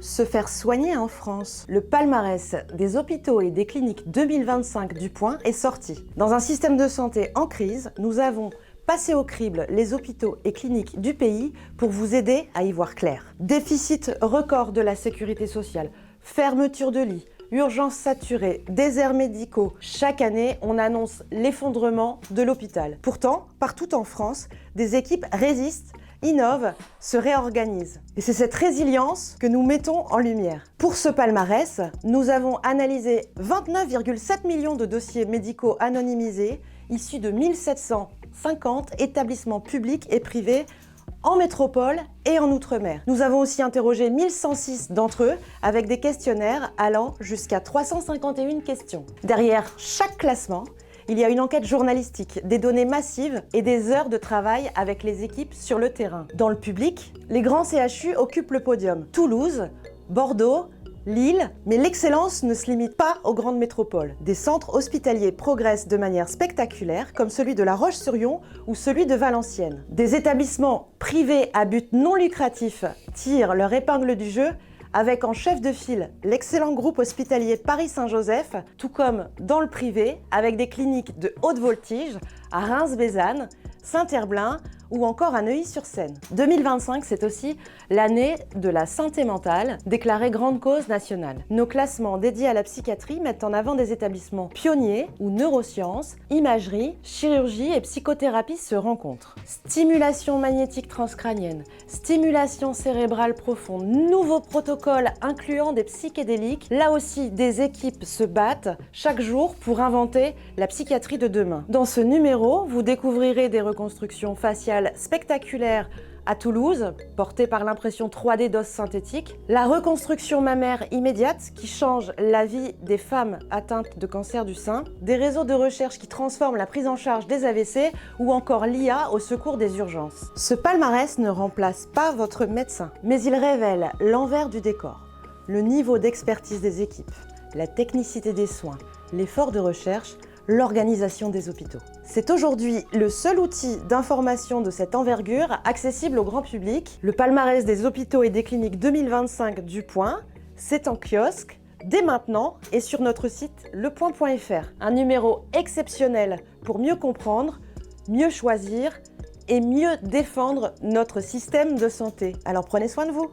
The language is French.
se faire soigner en France. Le palmarès des hôpitaux et des cliniques 2025 du Point est sorti. Dans un système de santé en crise, nous avons passé au crible les hôpitaux et cliniques du pays pour vous aider à y voir clair. Déficit record de la sécurité sociale, fermeture de lits, urgences saturées, déserts médicaux. Chaque année, on annonce l'effondrement de l'hôpital. Pourtant, partout en France, des équipes résistent, innovent, se réorganisent. Et c'est cette résilience que nous mettons en lumière. Pour ce palmarès, nous avons analysé 29,7 millions de dossiers médicaux anonymisés issus de 1750 établissements publics et privés en métropole et en Outre-mer. Nous avons aussi interrogé 1106 d'entre eux avec des questionnaires allant jusqu'à 351 questions. Derrière chaque classement, il y a une enquête journalistique, des données massives et des heures de travail avec les équipes sur le terrain. Dans le public, les grands CHU occupent le podium. Toulouse, Bordeaux, Lille, mais l'excellence ne se limite pas aux grandes métropoles. Des centres hospitaliers progressent de manière spectaculaire, comme celui de La Roche-sur-Yon ou celui de Valenciennes. Des établissements privés à but non lucratif tirent leur épingle du jeu, avec en chef de file l'excellent groupe hospitalier Paris-Saint-Joseph, tout comme dans le privé, avec des cliniques de haute voltige à Reims-Bézanne, Saint-Herblain ou encore à Neuilly-sur-Seine. 2025, c'est aussi l'année de la santé mentale, déclarée grande cause nationale. Nos classements dédiés à la psychiatrie mettent en avant des établissements pionniers où neurosciences, imagerie, chirurgie et psychothérapie se rencontrent. Stimulation magnétique transcrânienne, stimulation cérébrale profonde, nouveaux protocoles incluant des psychédéliques. Là aussi, des équipes se battent chaque jour pour inventer la psychiatrie de demain. Dans ce numéro, vous découvrirez des reconstructions faciales spectaculaires à Toulouse, portée par l'impression 3D d'os synthétique, la reconstruction mammaire immédiate qui change la vie des femmes atteintes de cancer du sein, des réseaux de recherche qui transforment la prise en charge des AVC ou encore l'IA au secours des urgences. Ce palmarès ne remplace pas votre médecin, mais il révèle l'envers du décor, le niveau d'expertise des équipes, la technicité des soins, l'effort de recherche, l'organisation des hôpitaux. C'est aujourd'hui le seul outil d'information de cette envergure accessible au grand public. Le palmarès des hôpitaux et des cliniques 2025 du Point, c'est en kiosque dès maintenant et sur notre site lepoint.fr. Un numéro exceptionnel pour mieux comprendre, mieux choisir et mieux défendre notre système de santé. Alors prenez soin de vous.